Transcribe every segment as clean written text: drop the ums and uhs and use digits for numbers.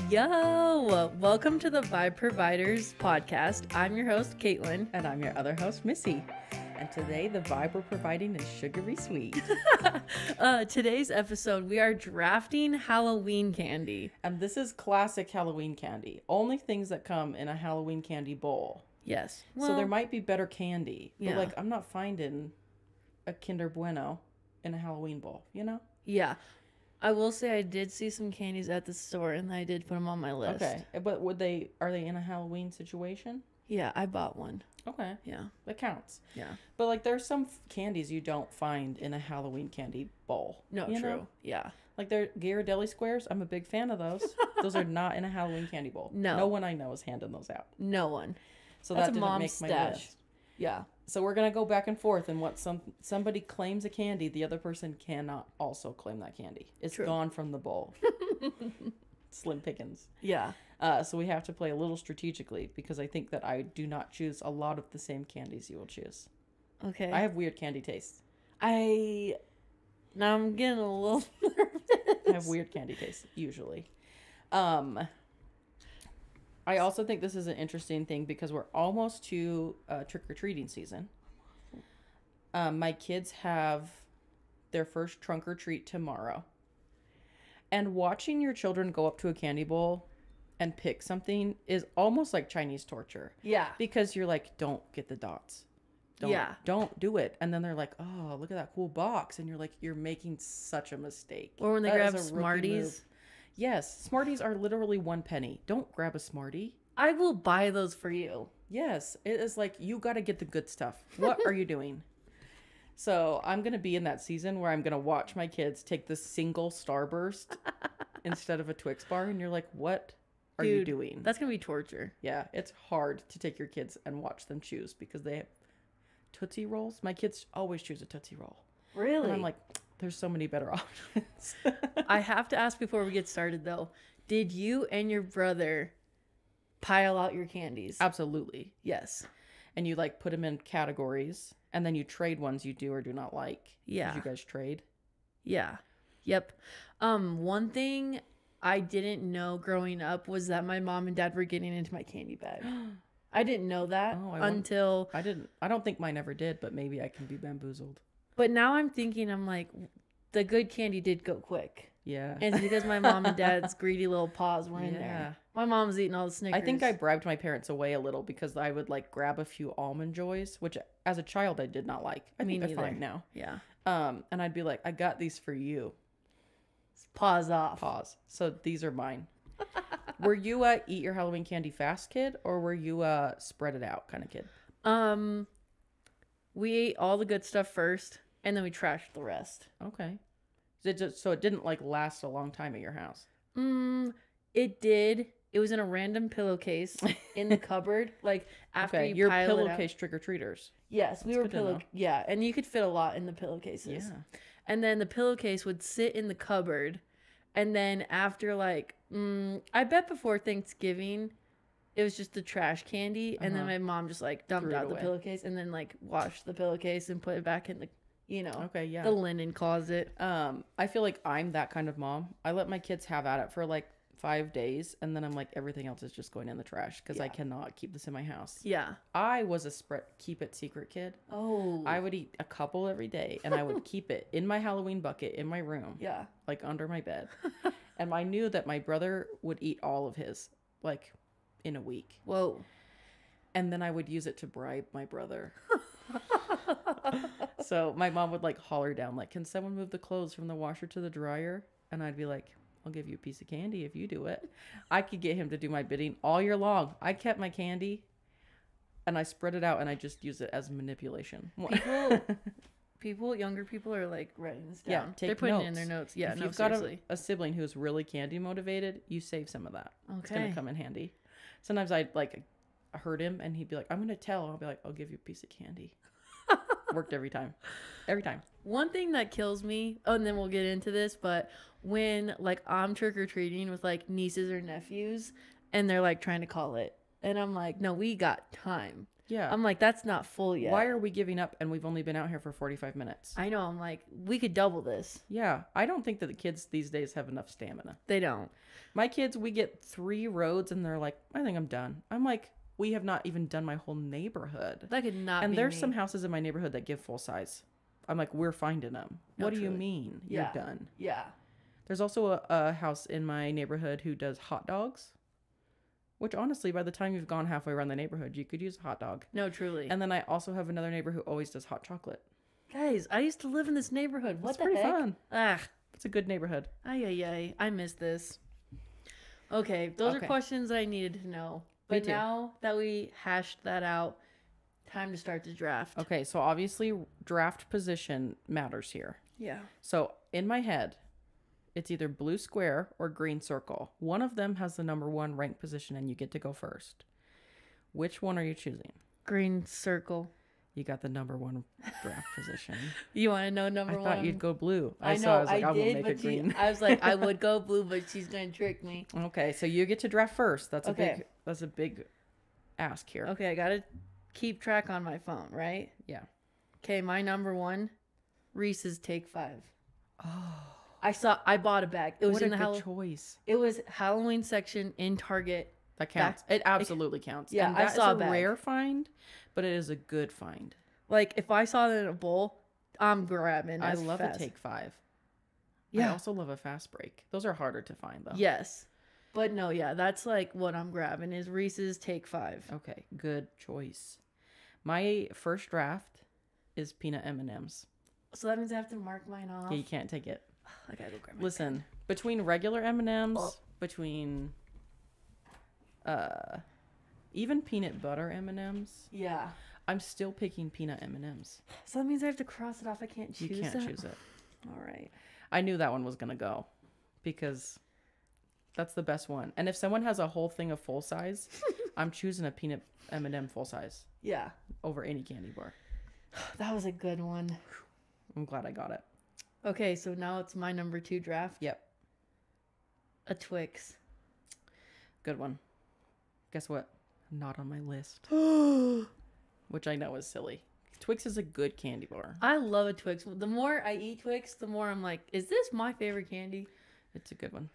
Yo, welcome to the Vibe Providers podcast. I'm your host, Kaitlyn. And I'm your other host, Missy. And today, the vibe we're providing is sugary sweet. Today's episode, we are drafting Halloween candy. And this is classic Halloween candy. Only things that come in a Halloween candy bowl. Yes. So there might be better candy. But yeah. I'm not finding a Kinder Bueno in a Halloween bowl, you know? Yeah. I will say I did see some candies at the store and I did put them on my list. Okay. But are they in a Halloween situation? Yeah, I bought one. Okay. Yeah. That counts. Yeah. But there's some candies you don't find in a Halloween candy bowl. No, true. Know? Yeah. They're Ghirardelli squares. I'm a big fan of those. Those are not in a Halloween candy bowl. No. No one I know is handing those out. No one. So That's that didn't mom's make stash. my list. Yeah. So we're going to go back and forth, and what somebody claims a candy, the other person cannot also claim that candy. It's True. gone from the bowl. Slim pickings. Yeah. So we have to play a little strategically, because I think that I do not choose a lot of the same candies you will choose. Okay. I have weird candy tastes. Now I'm getting a little nervous. I have weird candy tastes, usually. I also think this is an interesting thing because we're almost to trick-or-treating season. My kids have their first trunk or treat tomorrow. And watching your children go up to a candy bowl and pick something is almost like Chinese torture. Yeah. Because you're like, don't get the dots. Don't do it. And then they're like, oh, look at that cool box. And you're like, you're making such a mistake. Or when they grab Smarties. Yes, Smarties are literally 1 penny. Don't grab a Smartie. I will buy those for you. Yes, it is like, you got to get the good stuff. What are you doing? So I'm going to be in that season where I'm going to watch my kids take the single Starburst instead of a Twix bar. And you're like, what are you doing? That's going to be torture. Yeah, it's hard to take your kids and watch them choose because they have Tootsie Rolls. My kids always choose a Tootsie Roll. Really? And I'm like, there's so many better options. I have to ask before we get started, though. Did you and your brother pile out your candies? Absolutely. Yes. And you put them in categories, and then you trade ones you do or do not like. Yeah. Did you guys trade? Yeah. Yep. One thing I didn't know growing up was that my mom and dad were getting into my candy bag. I didn't know that until... I didn't. I don't think mine ever did, but maybe I can be bamboozled. But now I'm thinking, I'm like, the good candy did go quick. Yeah. And it's because my mom and dad's greedy little paws were in there. My mom's eating all the Snickers. I think I bribed my parents away a little because I would grab a few Almond Joys, which as a child I did not like. I think they're fine now. Yeah. And I'd be like, I got these for you. Paws off. Pause. So these are mine. Were you a eat your Halloween candy fast kid, or were you a spread it out kind of kid? We ate all the good stuff first, and then we trashed the rest. Okay. So it didn't last a long time at your house? It did. It was in a random pillowcase in the cupboard. After you your pile pillowcase trick-or-treaters. Yes, we were pillow. Yeah, and you could fit a lot in the pillowcases. Yeah. And then the pillowcase would sit in the cupboard, and then after I bet before Thanksgiving, it was just the trash candy, and then my mom just dumped out the pillowcase, and then washed the pillowcase and put it back in the the linen closet. I feel like I'm that kind of mom. I let my kids have at it for 5 days, and then I'm like, everything else is just going in the trash because I cannot keep this in my house. Yeah. I was a keep it secret kid. Oh. I would eat a couple every day, and I would keep it in my Halloween bucket in my room. Yeah. Under my bed. And I knew that my brother would eat all of his in a week. Whoa. And then I would use it to bribe my brother. So my mom would holler down can someone move the clothes from the washer to the dryer? And I'd be like, I'll give you a piece of candy if you do it. I could get him to do my bidding all year long. I kept my candy and I spread it out, and I just use it as manipulation. Younger people are writing this down. Yeah, they're putting it in their notes. Yeah, if you've got a sibling who's really candy motivated, you save some of that. Okay. It's going to come in handy. Sometimes I'd hurt him, and he'd be like, I'm going to tell. I'll be like, I'll give you a piece of candy. Worked every time. Every time. One thing that kills me, and then we'll get into this, but when I'm trick-or-treating with nieces or nephews, and they're trying to call it, and I'm like, no, we got time. Yeah. I'm like, that's not full yet. Why are we giving up and we've only been out here for 45 minutes? I know. I'm like, we could double this. Yeah. I don't think that the kids these days have enough stamina. They don't. My kids, we get 3 roads and they're like, I think I'm done. I'm like, we have not even done my whole neighborhood. That could not and be there's me. some houses in my neighborhood that give full size. I'm like, we're finding them. No, what do you truly. mean? Yeah. You're done. Yeah. There's also a house in my neighborhood who does hot dogs. Which honestly, by the time you've gone halfway around the neighborhood, you could use a hot dog. No, truly. And then I also have another neighbor who always does hot chocolate. Guys, I used to live in this neighborhood. What It's the pretty heck? fun. Ah. It's a good neighborhood. Ay, ay, ay. I miss this. Okay, those are questions I needed to know. But now that we hashed that out, time to start the draft. Okay, so obviously draft position matters here. Yeah. So in my head, it's either blue square or green circle. One of them has the number 1 ranked position and you get to go first. Which one are you choosing? Green circle. You got the number 1 draft position. You want to know number 1? I thought you'd go blue. I know, I was like, I I did, will make but it green. I was like, I would go blue, but she's going to trick me. Okay, so you get to draft first. That's Okay. a big ask here. Okay, I got to keep track on my phone, right? Yeah. Okay, my number 1, Reese's Take 5. Oh. I bought a bag. It was What in a the good choice. It was Halloween section in Target. That counts. It absolutely counts. Yeah, and I that saw is a a bag. rare find, but it is a good find. Like, if I saw it in a bowl, I'm grabbing. I as love fast. a Take 5. Yeah. I also love a fast break. Those are harder to find though. Yes. But no, yeah, that's like what I'm grabbing is Reese's Take 5. Okay, good choice. My first draft is peanut M&Ms. So that means I have to mark mine off. Yeah, you can't take it. I gotta go grab my Listen, between regular M&Ms, between even peanut butter M&Ms, Yeah. I'm still picking peanut M&Ms. So that means I have to cross it off. I can't choose You can't that? choose it. All right. I knew that one was going to go because that's the best one. And if someone has a whole thing of full size, I'm choosing a peanut M&M full size Yeah. over any candy bar. That was a good one. I'm glad I got it. Okay, so now it's my number 2 draft. Yep. A Twix. Good one. Guess what? Not on my list. Which I know is silly. Twix is a good candy bar. I love a Twix. The more I eat Twix, the more I'm like, is this my favorite candy? It's a good one.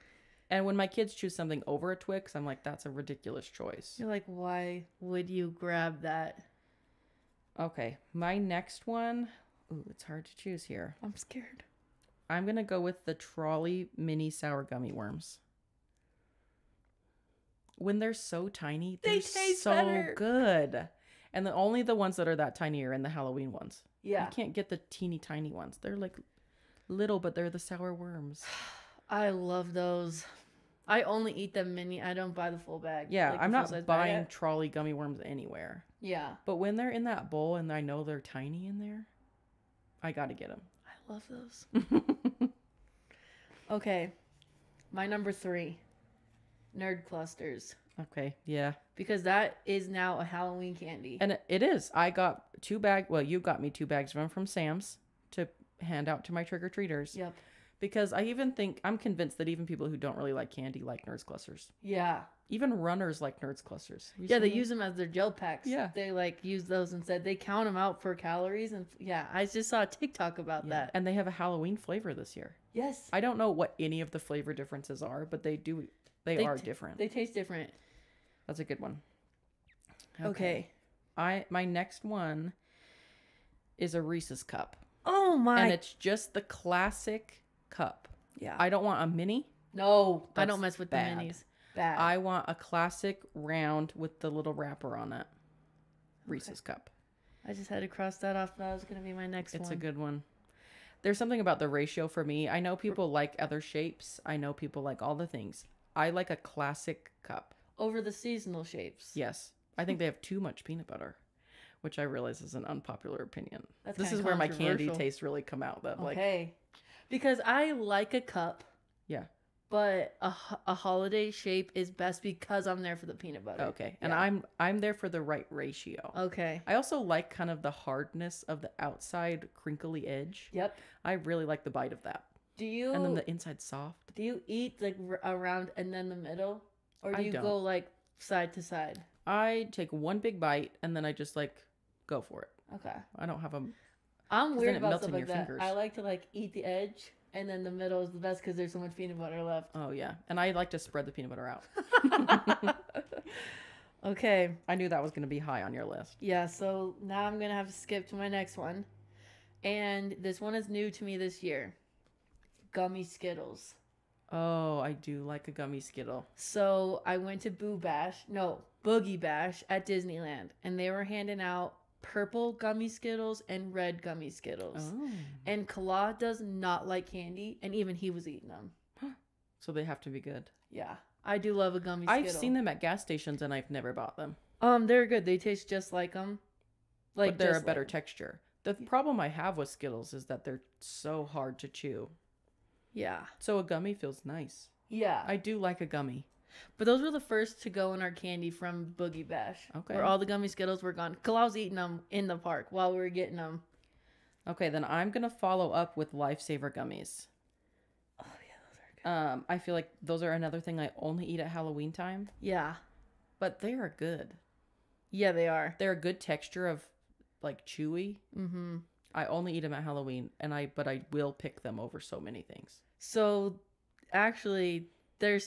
And when my kids choose something over a Twix, I'm like, that's a ridiculous choice. You're like, why would you grab that? Okay, my next one. Ooh, it's hard to choose here. I'm scared. I'm going to go with the Trolley Mini Sour Gummy Worms. When they're so tiny, They they're taste so better. good. And only the ones that are that tiny are in the Halloween ones. Yeah. You can't get the teeny tiny ones. They're like little, but they're the sour worms. I love those. I only eat them mini. I don't buy the full bag. Yeah, like the I'm not full-size buying bag. trolley gummy worms anywhere. Yeah. But when they're in that bowl and I know they're tiny in there, I got to get them. I love those. Okay. My number 3. Nerd Clusters. Okay, yeah. Because that is now a Halloween candy. And it is. I got 2 bags. Well, you got me 2 bags of them from Sam's to hand out to my trick-or-treaters. Yep. Because I'm convinced that even people who don't really like candy like Nerds Clusters. Yeah. Even runners like Nerds Clusters. Yeah, they use them as their gel packs. Yeah. They like use those instead. They count them out for calories. And yeah, I just saw a TikTok about that. And they have a Halloween flavor this year. Yes. I don't know what any of the flavor differences are, but they are different. They taste different. That's a good one. Okay. My next one is a Reese's cup. Oh my. And it's just the classic cup. Yeah. I don't want a mini. No, I That's don't mess with bad. the minis. Bad. I want a classic round with the little wrapper on it. Reese's cup. I just had to cross that off. That was going to be my next one. It's a good one. There's something about the ratio for me. I know people like other shapes. I know people like all the things. I like a classic cup. Over the seasonal shapes. Yes. I think they have too much peanut butter, which I realize is an unpopular opinion. That's this kinda is where my candy controversial. tastes really come out. That Okay. Because I like a cup. Yeah. But a holiday shape is best because I'm there for the peanut butter. Okay. And Yeah. I'm there for the right ratio. Okay. I also like kind of the hardness of the outside crinkly edge. Yep. I really like the bite of that. Do you And then the inside soft. do you eat like around and then the middle, or do I you don't. go like side to side? I take one big bite and then I just like go for it. Okay. I don't have a. I'm weird about stuff like that. I like to like eat the edge, and then the middle is the best because there's so much peanut butter left. Oh yeah, and I like to spread the peanut butter out. Okay. I knew that was going to be high on your list. Yeah, so now I'm going to have to skip to my next one. And this one is new to me this year. Gummy Skittles. Oh, I do like a gummy Skittle. So I went to Boogie Bash at Disneyland. And they were handing out purple gummy Skittles and red gummy Skittles. Oh. And Kala does not like candy. And even he was eating them. So they have to be good. Yeah. I do love a gummy Skittle. I've seen them at gas stations and I've never bought them. They're good. They taste just like them. But they're a better texture. The problem I have with Skittles is that they're so hard to chew. Yeah. So a gummy feels nice. Yeah. I do like a gummy. But those were the first to go in our candy from Boogie Bash. Okay. Where all the gummy Skittles were gone. Kala was eating them in the park while we were getting them. Okay, then I'm going to follow up with Lifesaver gummies. Oh, yeah, those are good. I feel like those are another thing I only eat at Halloween time. Yeah. But they are good. Yeah, they are. They're a good texture of like chewy. Mm-hmm. I only eat them at Halloween, but I will pick them over so many things. So, actually, they're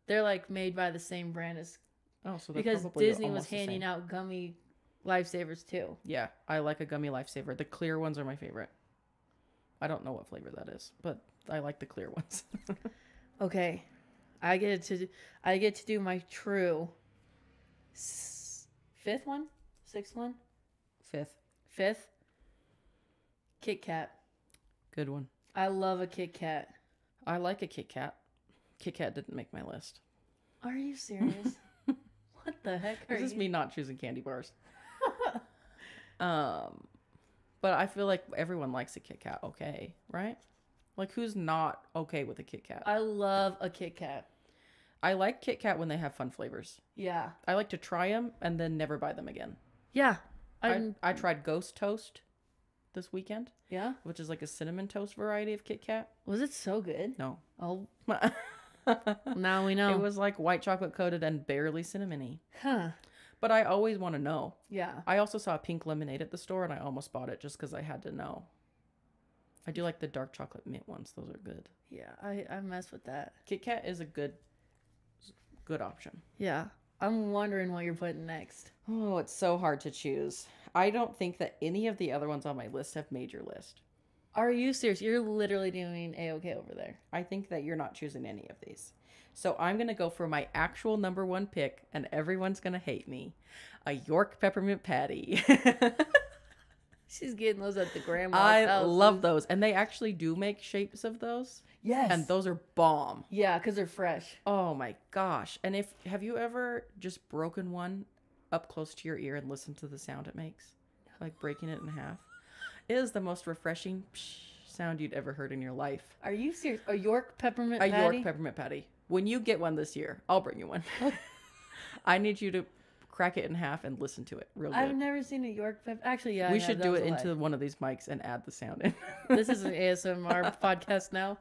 like made by the same brand as. Oh, so because Disney was handing out gummy Lifesavers too. Yeah, I like a gummy Lifesaver. The clear ones are my favorite. I don't know what flavor that is, but I like the clear ones. Okay, I get to do my true fifth one, sixth one, fifth. Kit Kat. Good one. I love a Kit Kat. I like a Kit Kat. Kit Kat didn't make my list. Are you serious? What the heck? This is me not choosing candy bars. But I feel like everyone likes a Kit Kat. Okay, right? Like who's not okay with a Kit Kat? I love a Kit Kat. I like Kit Kat when they have fun flavors. Yeah. I like to try them and then never buy them again. Yeah. I tried Ghost Toast this weekend. Yeah. Which is like a cinnamon toast variety of Kit Kat. Was it so good? No. Oh. Now we know. It was like white chocolate coated and barely cinnamony. Huh. But I always want to know. Yeah. I also saw a pink lemonade at the store and I almost bought it just because I had to know. I do like the dark chocolate mint ones. Those are good. Yeah, I mess with that. Kit Kat is a good option. Yeah. I'm wondering what you're putting next. Oh, it's so hard to choose. I don't think that any of the other ones on my list have made your list. Are you serious? You're literally doing A-okay over there. I think that you're not choosing any of these. So I'm going to go for my actual number one pick, and everyone's going to hate me. A York peppermint patty. She's getting those at the grandma's house. I love those. And they actually do make shapes of those. Yes. And those are bomb. Yeah, because they're fresh. Oh my gosh. And have you ever just broken one up close to your ear and listened to the sound it makes? Like breaking it in half. It is the most refreshing sound you'd ever heard in your life. Are you serious? A York peppermint patty? A York peppermint patty. When you get one this year, I'll bring you one. I need you to crack it in half and listen to it real good. I've never seen a York pepper. Actually, yeah. We should do it into one of these mics and add the sound in. This is an ASMR podcast now.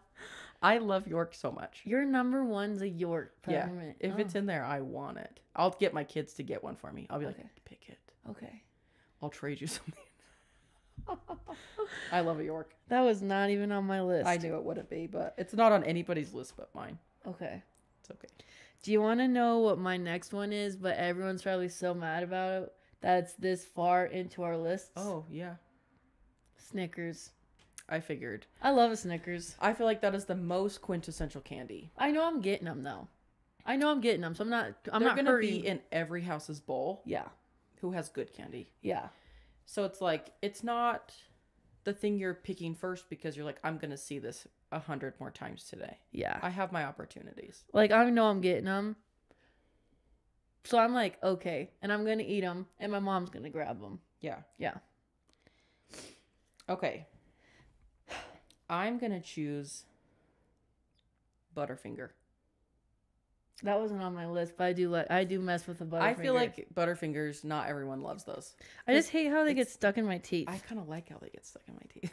I love York so much. Your number one's a York peppermint. Yeah. If it's in there, I want it. I'll get my kids to get one for me. I'll be like, pick it. Okay. I'll trade you something. I love a York. That was not even on my list. I knew it wouldn't be, but it's not on anybody's list but mine. Okay. It's okay. Do you want to know what my next one is, but everyone's probably so mad about it that it's this far into our lists? Oh, yeah. Snickers. I figured. I love a Snickers. I feel like that is the most quintessential candy. I know I'm getting them, though. So I'm not They're going to be in every house's bowl. Yeah. Who has good candy. Yeah. So it's like, it's not the thing you're picking first because you're like, I'm going to see this 100 more times today. Yeah. I have my opportunities. Like, I know I'm getting them. So I'm like, okay. And I'm going to eat them. And my mom's going to grab them. Yeah. Yeah. Okay. I'm going to choose Butterfinger. That wasn't on my list, but I do mess with the Butterfinger. I feel like Butterfingers, not everyone loves those. I just hate how they get stuck in my teeth. I kind of like how they get stuck in my teeth.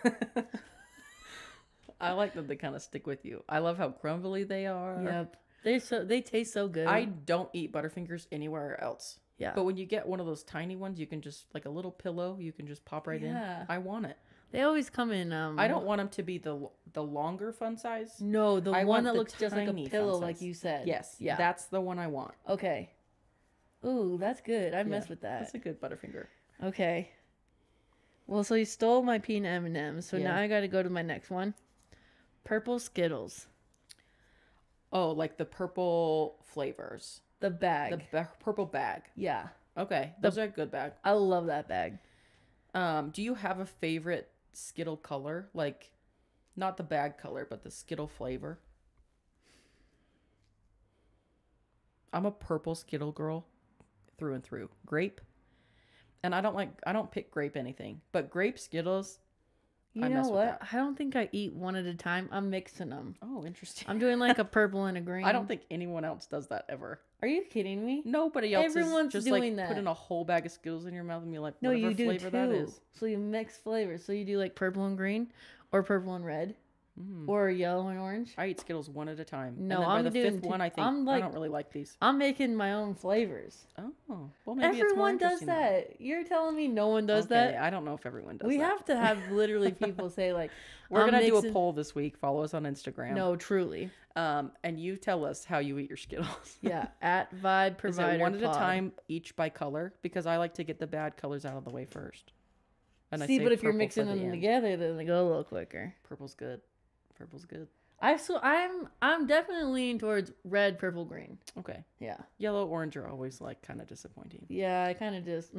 I like that they kind of stick with you. I love how crumbly they are. Yep. They taste so good. I don't eat Butterfingers anywhere else. Yeah. But when you get one of those tiny ones, you can just, like a little pillow, you can just pop right in. I want it. They always come in. I don't want them to be the longer fun size. No, the one that looks just like a pillow, like you said. Yes. Yeah. That's the one I want. Okay. Ooh, that's good. I mess with that. That's a good Butterfinger. Okay. Well, so you stole my peanut M&Ms, so now I got to go to my next one. Purple Skittles. Oh, like the purple flavors. The bag. The purple bag. Yeah. Okay. Those are a good bag. I love that bag. Do you have a favorite Skittle color? Like, not the bag color, but the Skittle flavor? I'm a purple Skittle girl through and through. Grape. And I don't pick grape anything. But grape Skittles, you know what? I don't think I eat one at a time. I'm mixing them. Oh, interesting. I'm doing like a purple and a green. I don't think anyone else does that ever. Are you kidding me? Nobody else Everyone's is just doing like that. putting a whole bag of Skittles in your mouth and be like, no, whatever you do flavor too. that is. So you mix flavors. So you do like purple and green, or purple and red, or yellow and orange. I eat Skittles one at a time. No, and then I'm by the doing fifth one, I think I don't really like these. I'm making my own flavors. Oh, well, maybe everyone it's more does that. You're telling me no one does that? I don't know if everyone does. We that. have to have literally people say like, we're gonna do a poll this week. Follow us on Instagram. No, truly. And you tell us how you eat your Skittles. Yeah, at Vibe Provider. Is it one at a time, each by color? Because I like to get the bad colors out of the way first. And see, but if you're mixing them together, then they go a little quicker. Purple's good. Purple's good. I'm definitely leaning towards red, purple, green. Okay. Yeah. Yellow, orange are always like kind of disappointing. Yeah, I kind of just.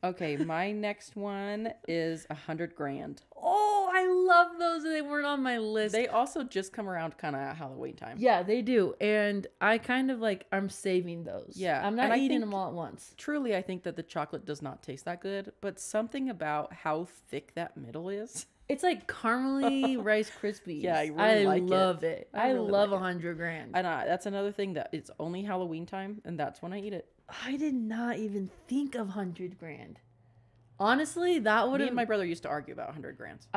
Okay, my next one is 100 grand. Oh, I love those. They weren't on my list. They also just come around kind of at Halloween time. Yeah, they do. And I kind of like, I'm saving those. Yeah. I'm not eating them all at once. Truly, I think that the chocolate does not taste that good, but something about how thick that middle is. It's like caramely Rice Krispies. Yeah, I really like it. I love it. I really love 100 grand. And that's another thing that it's only Halloween time, and that's when I eat it. I did not even think of 100 grand. Honestly, that would have... Me and my brother used to argue about 100 grands.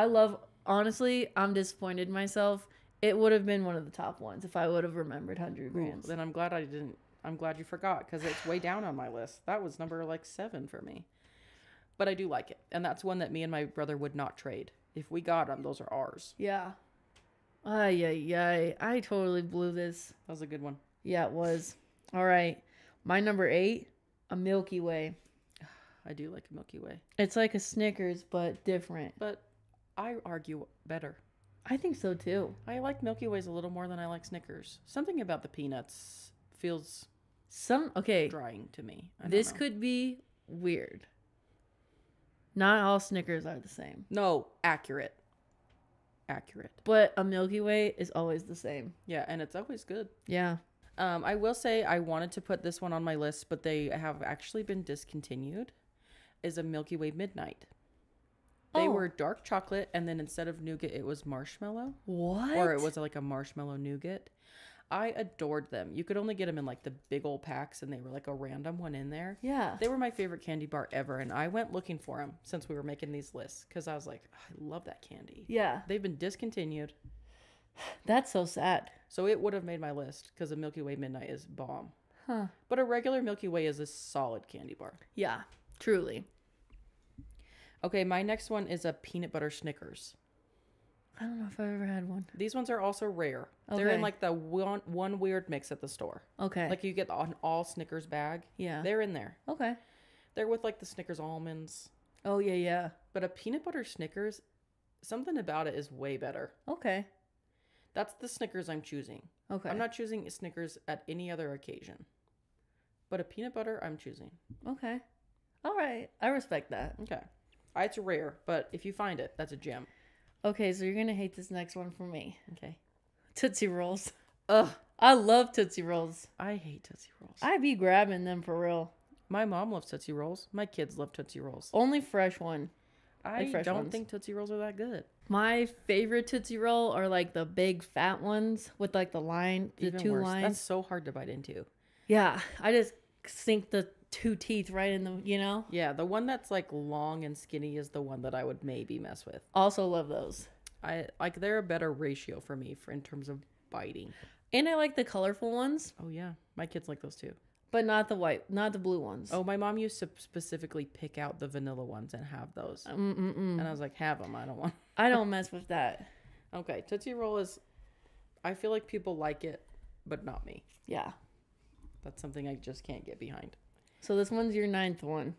Honestly, I'm disappointed in myself. It would have been one of the top ones if I would have remembered 100 grands. Then I'm glad I didn't. I'm glad you forgot, because it's way down on my list. That was number like 7 for me. But I do like it. And that's one that me and my brother would not trade. If we got them, those are ours. Yeah. Ay. I totally blew this. That was a good one. Yeah, it was. All right. My number 8, a Milky Way. I do like a Milky Way. It's like a Snickers, but different. But I argue better. I think so, too. I like Milky Ways a little more than I like Snickers. Something about the peanuts feels drying to me. This could be weird. Not all Snickers are the same. No, accurate. But a Milky Way is always the same. Yeah, and it's always good. Yeah. I will say I wanted to put this one on my list, but they have actually been discontinued. Is a Milky Way Midnight. They were dark chocolate, and then instead of nougat, it was marshmallow. What? Or it was like a marshmallow nougat. I adored them. You could only get them in like the big old packs, and they were like a random one in there. Yeah. They were my favorite candy bar ever, and I went looking for them since we were making these lists because I was like, I love that candy. Yeah. They've been discontinued. That's so sad. So it would have made my list because a Milky Way Midnight is bomb. Huh. But a regular Milky Way is a solid candy bar. Yeah, truly. Okay, my next one is a peanut butter Snickers. I don't know if I've ever had one. These ones are also rare. Okay. They're in like the one weird mix at the store. Okay. Like you get an all Snickers bag. Yeah. They're in there. Okay. They're with like the Snickers almonds. Oh, yeah. But a peanut butter Snickers, something about it is way better. Okay. That's the Snickers I'm choosing. Okay. I'm not choosing Snickers at any other occasion. But a peanut butter, I'm choosing. Okay. All right. I respect that. Okay. It's rare, but if you find it, that's a gem. Okay, so you're going to hate this next one for me. Okay. Tootsie Rolls. Ugh. I love Tootsie Rolls. I hate Tootsie Rolls. I be grabbing them for real. My mom loves Tootsie Rolls. My kids love Tootsie Rolls. Only fresh one. I don't think Tootsie Rolls are that good. My favorite Tootsie Roll are like the big fat ones with like the line, the Even two worse. lines. That's so hard to bite into. Yeah, I just sink the 2 teeth right in the, Yeah, the one that's like long and skinny is the one that I would maybe mess with. Also love those. They're a better ratio for me in terms of biting. And I like the colorful ones. Oh yeah, my kids like those too. But not the white, not the blue ones. Oh, my mom used to specifically pick out the vanilla ones and have those. And I was like, have them. I don't want. I don't mess with that. Okay, Tootsie Roll is. I feel like people like it, but not me. Yeah. That's something I just can't get behind. So this one's your 9th one.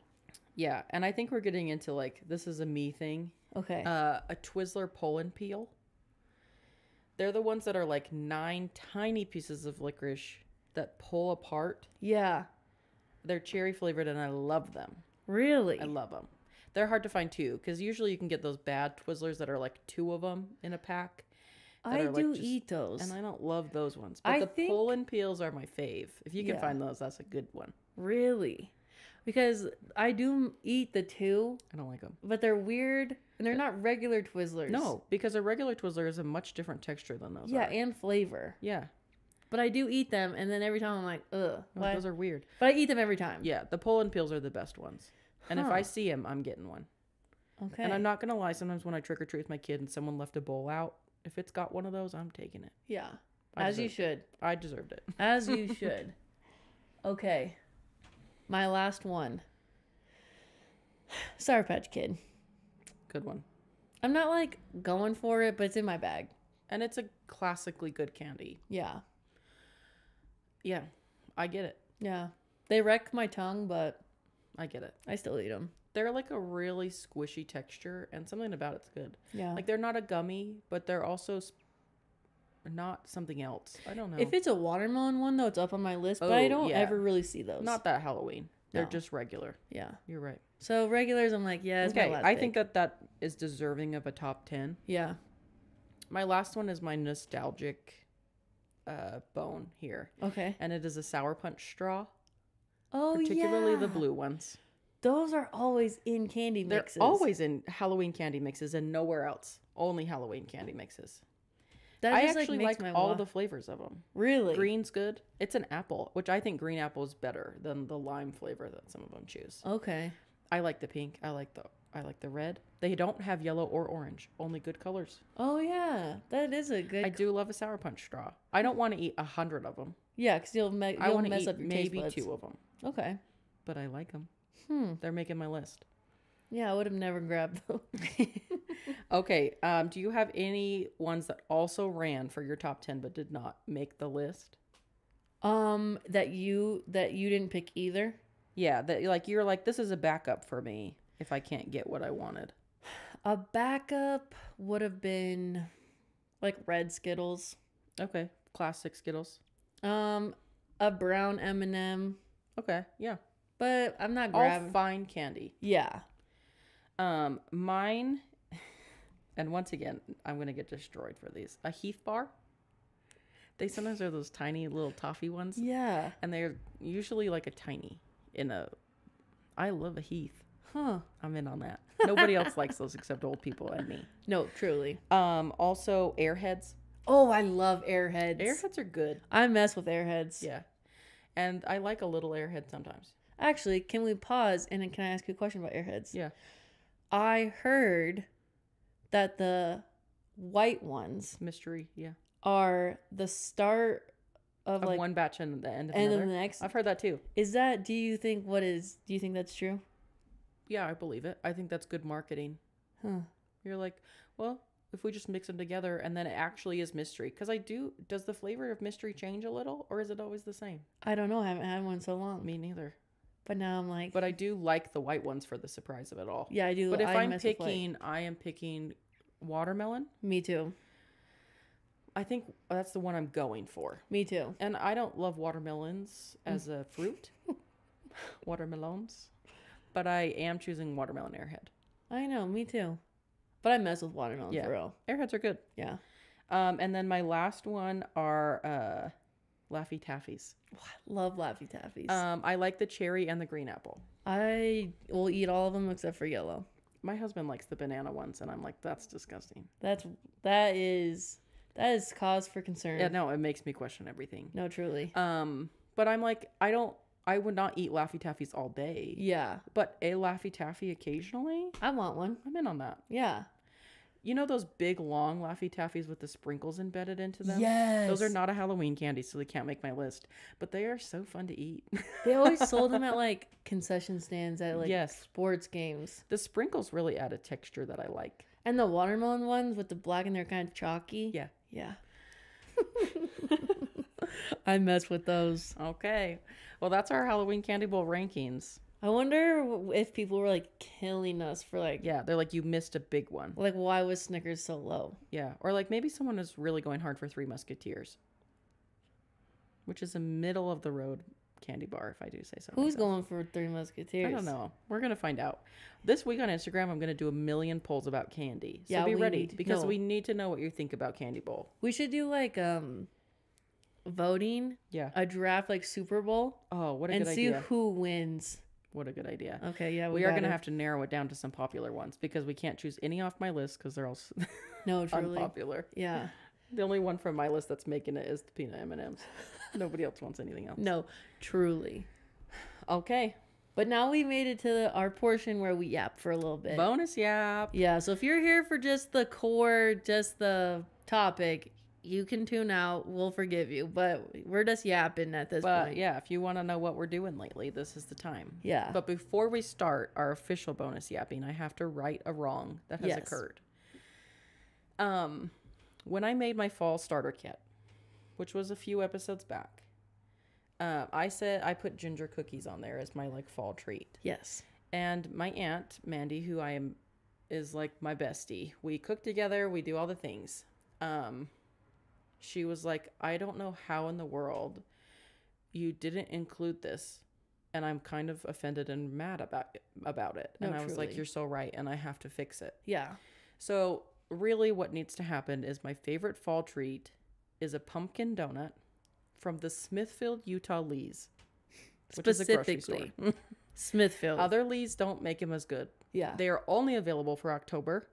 Yeah, and I think we're getting into like this is a me thing. Okay. A Twizzler pull and peel. They're the ones that are like 9 tiny pieces of licorice that pull apart. Yeah. They're cherry flavored and I love them. Really? I love them. They're hard to find too because usually you can get those bad Twizzlers that are like 2 of them in a pack. I do eat those. And I don't love those ones. But the pull and peels are my fave. If you can find those, that's a good one. Really? Because I do eat the 2. I don't like them. But they're weird. And they're not regular Twizzlers. No, because a regular Twizzler is a much different texture than those Yeah, are. and flavor. Yeah. But I do eat them. And then every time I'm like, ugh. Oh, those are weird. But I eat them every time. Yeah, the pull and peels are the best ones. And if I see them, I'm getting one. Okay. And I'm not going to lie. Sometimes when I trick or treat with my kid and someone left a bowl out, if it's got one of those, I'm taking it. Yeah. As you should. I deserved it. As you should. Okay. My last one. Sour Patch Kid. Good one. I'm not like going for it, but it's in my bag. And it's a classically good candy. Yeah. Yeah. I get it. Yeah. They wreck my tongue, but I get it. I still eat them. They're like a really squishy texture and something about it's good. Yeah. Like they're not a gummy, but they're also not something else. I don't know. If it's a watermelon one, though, it's up on my list, but I don't ever really see those. Not that Halloween. They're just regular. Yeah. You're right. So regulars, I'm like, yeah, it's my last I pick. think that is deserving of a top 10. Yeah. My last one is my nostalgic bone here. Okay. And it is a Sour Punch straw. Oh, particularly the blue ones. Those are always in candy mixes. They're always in Halloween candy mixes and nowhere else. Only Halloween candy mixes. I actually like all the flavors of them. Really? Green's good. It's an apple, which I think green apple is better than the lime flavor that some of them choose. Okay. I like the pink. I like the red. They don't have yellow or orange. Only good colors. Oh yeah, that is a good. I do love a Sour Punch straw. I don't want to eat 100 of them. Yeah, because you'll mess up your taste maybe buds. 2 of them. Okay. But I like them. They're making my list. Yeah, I would have never grabbed those. Okay. Do you have any ones that also ran for your top 10 but did not make the list? That you didn't pick either? Yeah, that like you're like, this is a backup for me if I can't get what I wanted. A backup would have been like red Skittles. Okay. Classic Skittles. A brown M&M. Okay. Yeah. But I'm not grabbing. All fine candy. Yeah. Mine, and once again, I'm going to get destroyed for these. A Heath bar. They sometimes are those tiny little toffee ones. Yeah. And they're usually like a tiny I love a Heath. Huh. I'm in on that. Nobody else likes those except old people and me. No, truly. Also Airheads. Oh, I love Airheads. Airheads are good. I mess with Airheads. Yeah. And I like a little Airhead sometimes. Actually, can we pause and can I ask you a question about Airheads? Yeah. I heard that the white ones Mystery, yeah. are the start of like one batch and the end of and another. then the next. I've heard that too. Is that, do you think that's true? Yeah, I believe it. I think that's good marketing. Huh. You're like, well, if we just mix them together and then it actually is mystery. Because does the flavor of mystery change a little or is it always the same? I don't know. I haven't had one so long. Me neither. But now I'm like. But I do like the white ones for the surprise of it all. Yeah, I do. But if I am picking watermelon. Me too. I think that's the one I'm going for. Me too. And I don't love watermelons as a fruit. Watermelons. But I am choosing watermelon Airhead. I know, me too. But I mess with watermelon for real. Airheads are good. Yeah. And then my last one are Laffy Taffies. Oh, I love Laffy Taffies. I like the cherry and the green apple. I will eat all of them except for yellow. My husband likes the banana ones, and I'm like, that's disgusting. That is cause for concern. Yeah, no, it makes me question everything. No, truly. But I'm like, I would not eat Laffy Taffies all day. Yeah. But a Laffy Taffy occasionally? I want one. I'm in on that. Yeah. You know those big, long Laffy Taffies with the sprinkles embedded into them? Yes. Those are not a Halloween candy, so they can't make my list. But they are so fun to eat. They always sold them at, like, concession stands at, like, yes. sports games. The sprinkles really add a texture that I like. And the watermelon ones with the black and they're kind of chalky. Yeah. Yeah. I mess with those. Okay. Well, that's our Halloween candy bowl rankings. I wonder if people were, like, killing us for, like... Yeah, they're like, you missed a big one. Like, why was Snickers so low? Yeah. Or, like, maybe someone is really going hard for Three Musketeers. Which is a middle-of-the-road candy bar, if I do say so Who's myself. going for Three Musketeers? I don't know. We're going to find out. This week on Instagram, I'm going to do 1,000,000 polls about candy. So yeah, be ready, because we need to know what you think about Candy Bowl. We should do, like, voting. Yeah. A draft, like, Super Bowl. Oh, what a good idea. And see who wins. What a good idea. Okay, yeah. We are going to have to narrow it down to some popular ones, because we can't choose any off my list because they're all no, truly. unpopular. Yeah. The only one from my list that's making it is the peanut M&Ms. Nobody else wants anything else. No, truly. Okay. But now we made it to our portion where we yap for a little bit. Bonus yap. Yeah, so if you're here for just the core, just the topic, you can tune out. We'll forgive you. But we're just yapping at this point. Yeah, if you want to know what we're doing lately, this is the time. Yeah. But before we start our official bonus yapping, I have to right a wrong that has occurred. When I made my fall starter kit, which was a few episodes back, I said I put ginger cookies on there as my like fall treat. Yes. And my aunt, Mandy, who is like my bestie. We cook together, we do all the things. She was like, I don't know how in the world you didn't include this. And I'm kind of offended and mad about it. And I was like, you're so right. And I have to fix it. Yeah. So really what needs to happen is my favorite fall treat is a pumpkin donut from the Smithfield, Utah Lee's. Specifically. Smithfield. Other Lee's don't make them as good. Yeah. They are only available for October.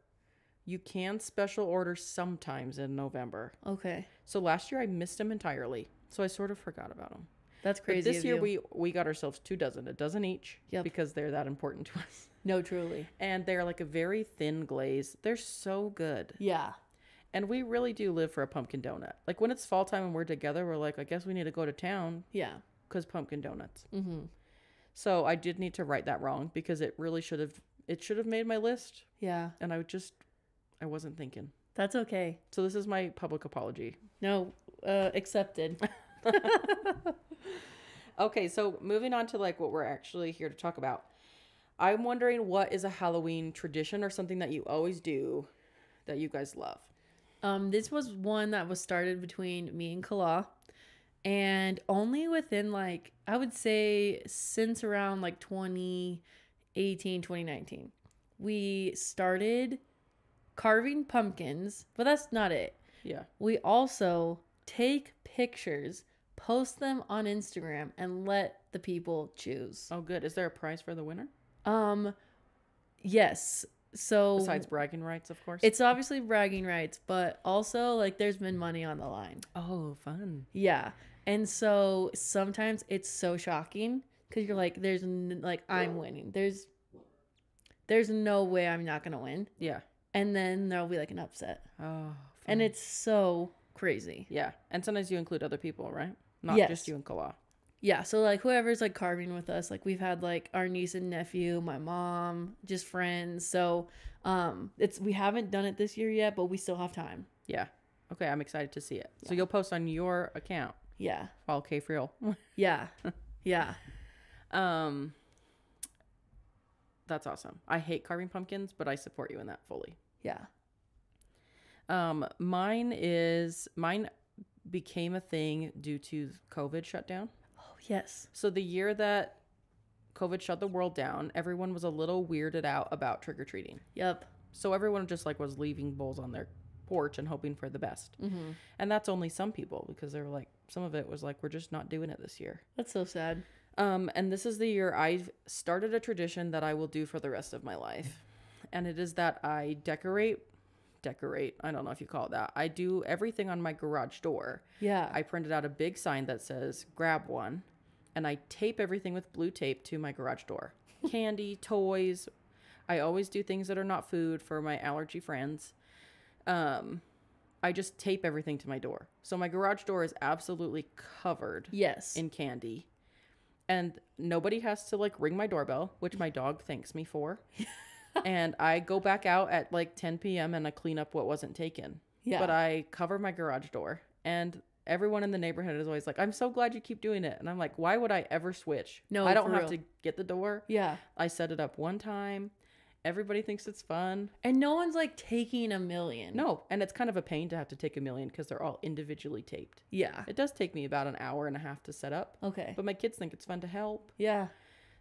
You can special order sometimes in November. Okay. So last year I missed them entirely. So I sort of forgot about them. That's crazy. But this year we got ourselves 2 dozen, a dozen each. Yep. Because they're that important to us. No, truly. And they're like a very thin glaze. They're so good. Yeah. And we really do live for a pumpkin donut. Like when it's fall time and we're together, we're like, I guess we need to go to town. Yeah. Because pumpkin donuts. Mm-hmm. So I did need to right that wrong because it really should have made my list. Yeah. And I wasn't thinking. That's okay. So this is my public apology. No, accepted. Okay, so moving on to like what we're actually here to talk about. I'm wondering, what is a Halloween tradition or something that you always do that you guys love? This was one that was started between me and Kala, and only within like, I would say since around like 2018, 2019, we started carving pumpkins, but that's not it. Yeah. We also take pictures, post them on Instagram, and let the people choose. Oh, good. Is there a prize for the winner? Yes. So besides bragging rights, of course. It's obviously bragging rights, but also like there's been money on the line. Oh, fun. Yeah. And so sometimes it's so shocking because you're like, I'm winning. There's no way I'm not gonna win. Yeah. And then there'll be like an upset. Oh, fun. And it's so crazy. Yeah. And sometimes you include other people, right? Not just you and Kala. Yeah, so like whoever's like carving with us, like we've had like our niece and nephew, my mom, just friends. So we haven't done it this year yet, but we still have time. Yeah. Okay, I'm excited to see it. Yeah. So you'll post on your account. Yeah. Follow Friel. Yeah. Yeah. That's awesome. I hate carving pumpkins, but I support you in that fully. Yeah. Mine became a thing due to COVID shutdown. Oh, yes. So the year that COVID shut the world down, everyone was a little weirded out about trick-or-treating. Yep. So everyone just like was leaving bowls on their porch and hoping for the best. Mm-hmm. And that's only some people, because they were like, some of it was like, we're just not doing it this year. That's so sad. And this is the year I've started a tradition that I will do for the rest of my life. And it is that I decorate. I don't know if you call it that. I do everything on my garage door. Yeah. I printed out a big sign that says, grab one. And I tape everything with blue tape to my garage door. Candy, toys. I always do things that are not food for my allergy friends. I just tape everything to my door. So my garage door is absolutely covered in candy. And nobody has to like ring my doorbell, which my dog thanks me for. And I go back out at like 10 p.m. and I clean up what wasn't taken. Yeah. But I cover my garage door. And everyone in the neighborhood is always like, I'm so glad you keep doing it. And I'm like, why would I ever switch? No, I don't have to get the door. Yeah. I set it up one time. Everybody thinks it's fun. And no one's like taking a million. No. And it's kind of a pain to have to take a million because they're all individually taped. Yeah. It does take me about an hour and a half to set up. Okay. But my kids think it's fun to help. Yeah.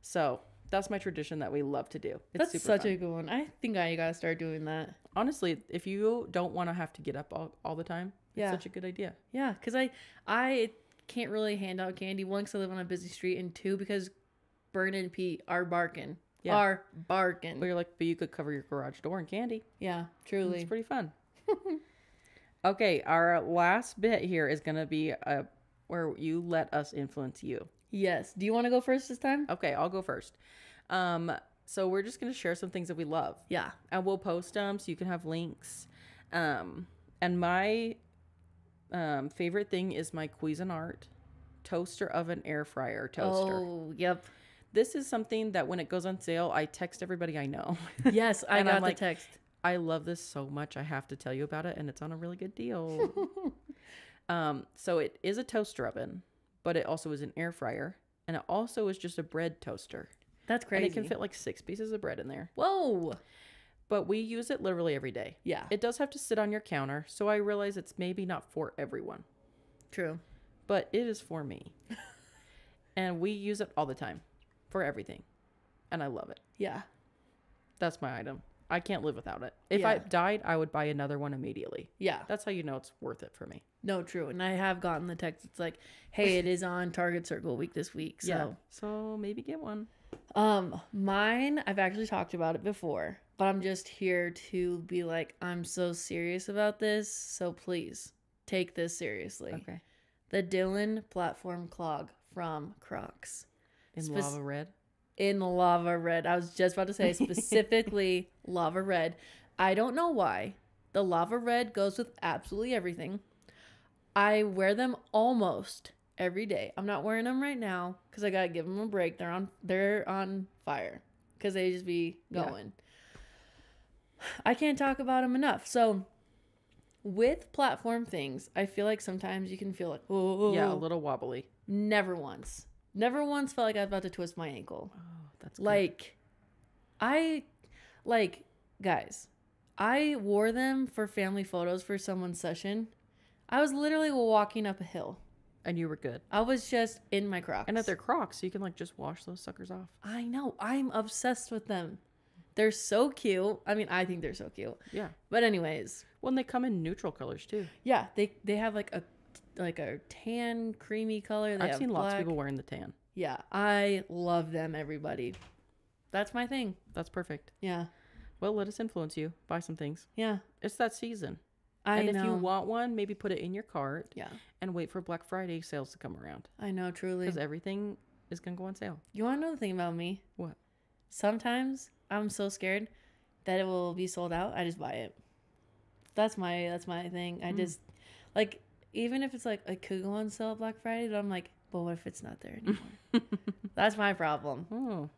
So that's my tradition that we love to do. That's such fun. A good one. I think I gotta start doing that. Honestly, if you don't want to have to get up all the time, it's such a good idea. Yeah. Because I can't really hand out candy. One, because I live on a busy street. And two, because Bern and Pete are barking. Yeah. Are barking. But you're like, but you could cover your garage door in candy. Yeah, truly. It's pretty fun. Okay, our last bit here is going to be where you let us influence you. Yes. Do you want to go first this time? Okay, I'll go first. So we're just going to share some things that we love. Yeah. And we'll post them so you can have links. And my favorite thing is my Cuisinart toaster oven air fryer toaster. Oh, yep. This is something that when it goes on sale, I text everybody I know. Yes, I got the text. I love this so much. I have to tell you about it, and it's on a really good deal. So it is a toaster oven, but it also is an air fryer, and it also is just a bread toaster. That's crazy. And it can fit like 6 pieces of bread in there. Whoa. But we use it literally every day. Yeah. It does have to sit on your counter, so I realize it's maybe not for everyone. True. But it is for me. And we use it all the time. For everything. And I love it. Yeah. That's my item. I can't live without it. If I died, I would buy another one immediately. Yeah. That's how you know it's worth it for me. No, true. And I have gotten the text. It's like, hey, it is on Target Circle Week this week. So. Yeah. So maybe get one. Mine, I've actually talked about it before, but I'm just here to be like, I'm so serious about this. So please take this seriously. Okay. The Dylan platform clog from Crocs. In lava red? In lava red. I was just about to say specifically lava red. I don't know why. The lava red goes with absolutely everything. I wear them almost every day. I'm not wearing them right now because I got to give them a break. They're on fire because they just be going. Yeah. I can't talk about them enough. So with platform things, I feel like sometimes you can feel like, oh. Yeah, a little wobbly. Never once felt like I was about to twist my ankle. Oh, that's good. Guys, I wore them for family photos for someone's session. I was literally walking up a hill. And you were good. I was just in my Crocs. And if they're Crocs, so you can like just wash those suckers off. I know. I'm obsessed with them. They're so cute. I mean, I think they're so cute. Yeah. But anyways. Well, and they come in neutral colors too. Yeah. They have like a tan creamy color. I've seen lots of people wearing the tan. Yeah, I love them, everybody. That's my thing. That's perfect. Yeah. Well, let us influence you. Buy some things. Yeah. It's that season. And if you want one, maybe put it in your cart. Yeah. And wait for Black Friday sales to come around. I know, truly. Because everything is going to go on sale. You want to know the thing about me? What? Sometimes I'm so scared that it will be sold out. I just buy it. That's my thing. I just, like, even if it's like, I could go on sale at Black Friday, but I'm like, but what if it's not there anymore? That's my problem. Oh,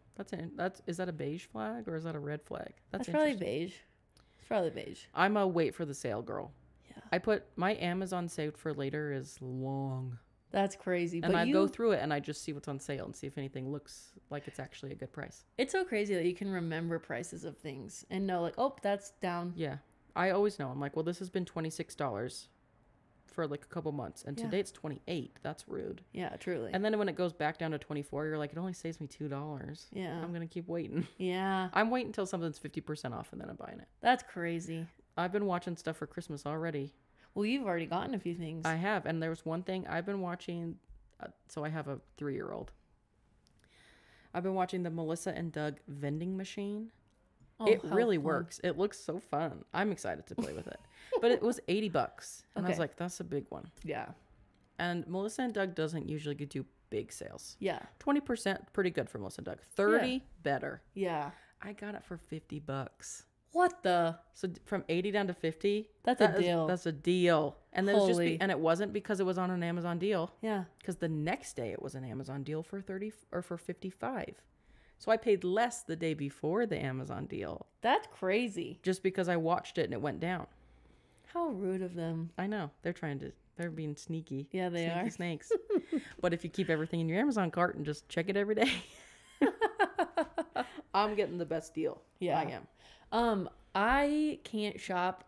is that a beige flag or is that a red flag? That's probably beige. It's probably beige. I'm a wait for the sale girl. Yeah. I put my Amazon saved for later is long. That's crazy. And I go through it and I just see what's on sale and see if anything looks like it's actually a good price. It's so crazy that you can remember prices of things and know like, oh, that's down. Yeah. I always know. I'm like, well, this has been $26 for like a couple months. And today it's $28. That's rude. Yeah, truly. And then when it goes back down to $24, you're like, it only saves me $2. Yeah. I'm going to keep waiting. Yeah. I'm waiting until something's 50% off and then I'm buying it. That's crazy. I've been watching stuff for Christmas already. Well, you've already gotten a few things. I have. And there was one thing I've been watching. So I have a 3-year-old. I've been watching the Melissa and Doug vending machine. Oh, it really works. It looks so fun. I'm excited to play with it. But it was $80. And I was like, that's a big one. Yeah. And Melissa and Doug doesn't usually do big sales. Yeah. 20%, pretty good for Melissa and Doug. 30, better. Yeah. I got it for $50. What the? So from 80 down to 50. That's a deal. That's a deal. And then and it wasn't because it was on an Amazon deal. Yeah. Because the next day it was an Amazon deal for 30 or for 55. So I paid less the day before the Amazon deal. That's crazy. Just because I watched it and it went down. How rude of them. I know. They're being sneaky. Yeah, they are. Snakes. But if you keep everything in your Amazon cart and just check it every day, I'm getting the best deal. Yeah. I am. I can't shop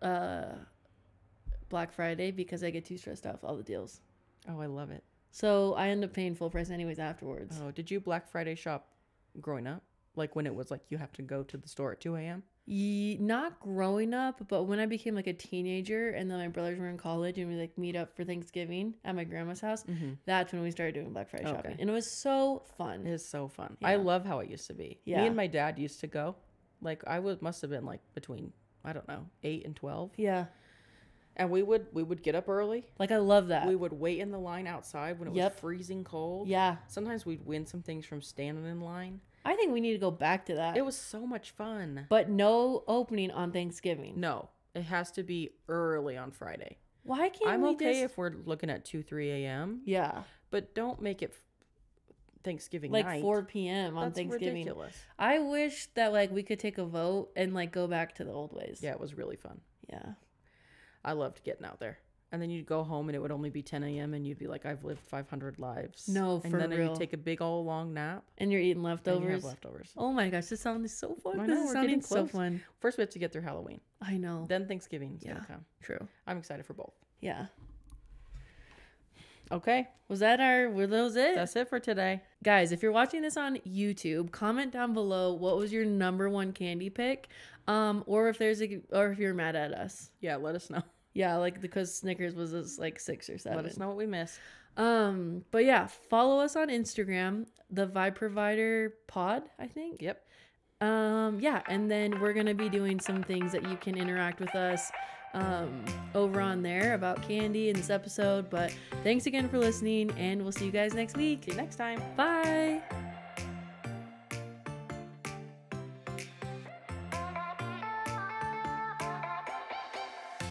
Black Friday because I get too stressed out with all the deals. Oh, I love it. So I end up paying full price anyways afterwards. Oh, did you Black Friday shop growing up? Like when it was like you have to go to the store at 2 a.m.? Not growing up, but when I became like a teenager and then my brothers were in college and we like meet up for Thanksgiving at my grandma's house, that's when we started doing Black Friday shopping. And it was so fun. It is so fun. Yeah. I love how it used to be. Yeah. Me and my dad used to go. Like must have been like between, I don't know, 8 and 12. Yeah. And we would get up early. Like I love that. We would wait in the line outside when it was freezing cold. Yeah. Sometimes we'd win some things from standing in line. I think we need to go back to that. It was so much fun. But no opening on Thanksgiving. No. It has to be early on Friday. Why can't I'm we okay if we're looking at 2, 3 a.m. Yeah. But don't make it Thanksgiving like night. 4 p.m. on That's Thanksgiving. Ridiculous. I wish that like we could take a vote and like go back to the old ways. Yeah, it was really fun. Yeah. I loved getting out there. And then you'd go home and it would only be 10 a.m. and you'd be like, I've lived 500 lives. No, for real. And then you'd take a big old long nap. And you're eating leftovers. And you have leftovers. Oh my gosh, this sounds so fun. I know, This is sounding so fun. First we have to get through Halloween. I know. Then Thanksgiving's gonna come. True. I'm excited for both. Yeah. Okay. Were those it? That's it for today. Guys, if you're watching this on YouTube, comment down below what was your number one candy pick. Or if you're mad at us. Yeah, let us know. Yeah, like because Snickers was just like 6 or 7. Let us know what we missed. But yeah, follow us on Instagram, the Vibe Provider Pod, I think. Yep. Yeah, and then we're gonna be doing some things that you can interact with us over on there about candy in this episode. But thanks again for listening, and we'll see you guys next week. See you next time. Bye.